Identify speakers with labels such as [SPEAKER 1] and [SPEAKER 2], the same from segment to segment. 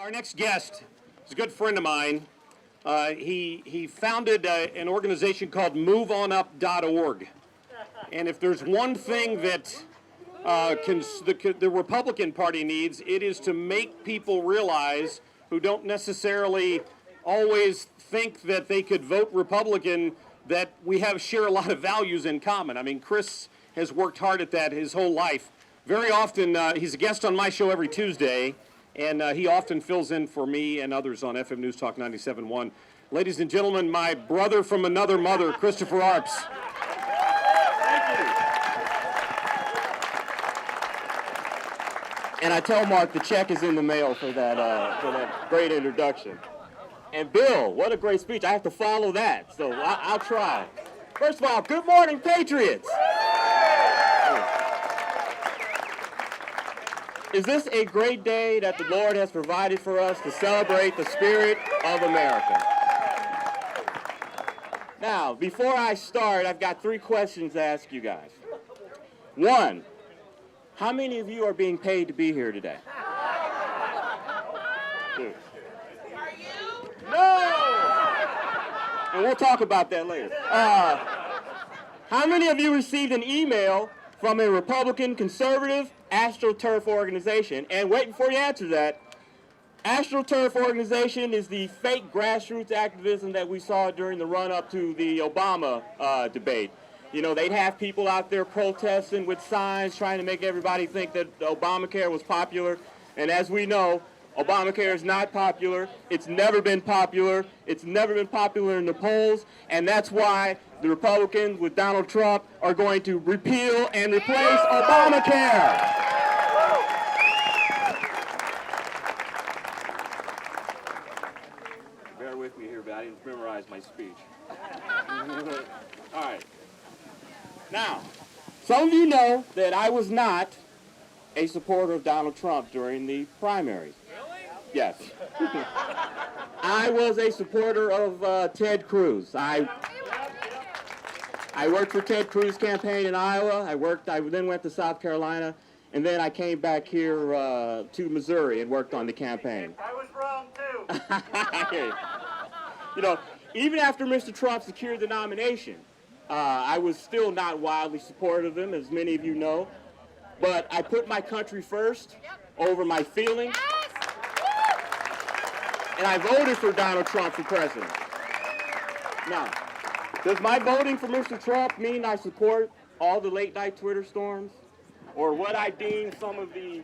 [SPEAKER 1] Our next guest is a good friend of mine. He founded an organization called MoveOnUp.org. And if there's one thing that the Republican Party needs, it is to make people realize who don't necessarily always think that they could vote Republican that we share a lot of values in common. I mean, Chris has worked hard at that his whole life. Very often, he's a guest on my show every Tuesday, and he often fills in for me and others on FM News Talk 97.1. Ladies and gentlemen, my brother from another mother, Christopher Arps.
[SPEAKER 2] Thank you. And I tell Mark the check is in the mail for that great introduction. And Bill, what a great speech. I have to follow that, so I'll try. First of all, good morning, Patriots. Is this a great day that the Lord has provided for us to celebrate the spirit of America? Now, before I start, I've got 3 questions to ask you guys. 1, how many of you are being paid to be here today? 2.
[SPEAKER 3] Are you?
[SPEAKER 2] No! And we'll talk about that later. How many of you received an email from a Republican conservative AstroTurf organization? And wait, before you answer that, AstroTurf organization is the fake grassroots activism that we saw during the run-up to the Obama debate. You know, they'd have people out there protesting with signs, trying to make everybody think that Obamacare was popular. And as we know, Obamacare is not popular. It's never been popular. It's never been popular in the polls. And that's why the Republicans with Donald Trump are going to repeal and replace Obamacare. Bear with me here, but I didn't memorize my speech. All right. Now, some of you know that I was not a supporter of Donald Trump during the primaries. Really? Yes. I was a supporter of Ted Cruz. I worked for Ted Cruz's campaign in Iowa. I then went to South Carolina, and then I came back here to Missouri and worked on the campaign.
[SPEAKER 3] I was wrong too.
[SPEAKER 2] You know, even after Mr. Trump secured the nomination, I was still not wildly supportive of him, as many of you know. But I put my country first over my feelings. Yes. And I voted for Donald Trump for president. Now, does my voting for Mr. Trump mean I support all the late-night Twitter storms? Or what I deem some of the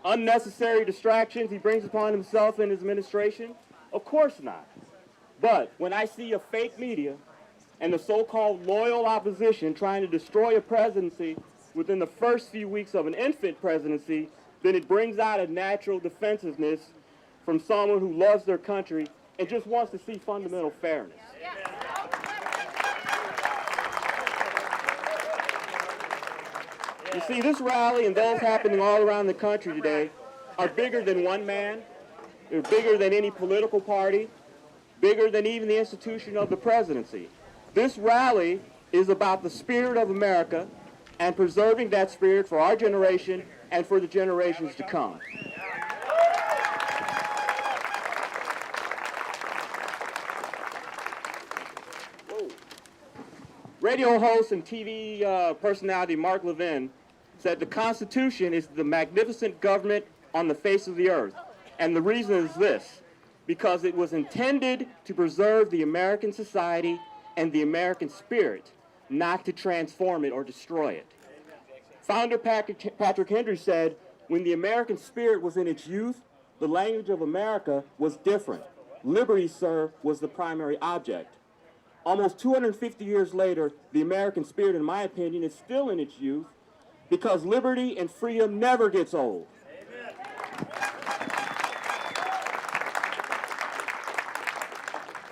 [SPEAKER 2] unnecessary distractions he brings upon himself and his administration? Of course not. But when I see a fake media and the so-called loyal opposition trying to destroy a presidency within the first few weeks of an infant presidency, then it brings out a natural defensiveness from someone who loves their country and just wants to see fundamental fairness. You see, this rally and those happening all around the country today are bigger than one man. They're bigger than any political party, bigger than even the institution of the presidency. This rally is about the spirit of America and preserving that spirit for our generation and for the generations to come. Whoa. Radio host and TV personality Mark Levin said the Constitution is the magnificent government on the face of the earth. And the reason is this: because it was intended to preserve the American society and the American spirit, not to transform it or destroy it. Founder Patrick Henry said, when the American spirit was in its youth, the language of America was different. Liberty, sir, was the primary object. Almost 250 years later, the American spirit, in my opinion, is still in its youth because liberty and freedom never gets old.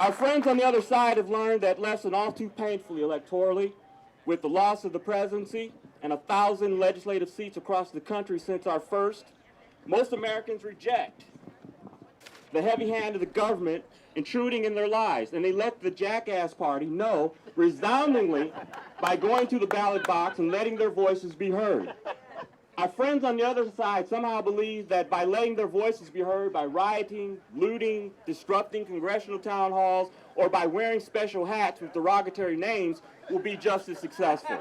[SPEAKER 2] Our friends on the other side have learned that lesson all too painfully electorally, with the loss of the presidency and 1,000 legislative seats across the country since our first. Most Americans reject the heavy hand of the government intruding in their lives, and they let the jackass party know resoundingly by going to the ballot box and letting their voices be heard. Our friends on the other side somehow believe that by letting their voices be heard, by rioting, looting, disrupting congressional town halls, or by wearing special hats with derogatory names, will be just as successful.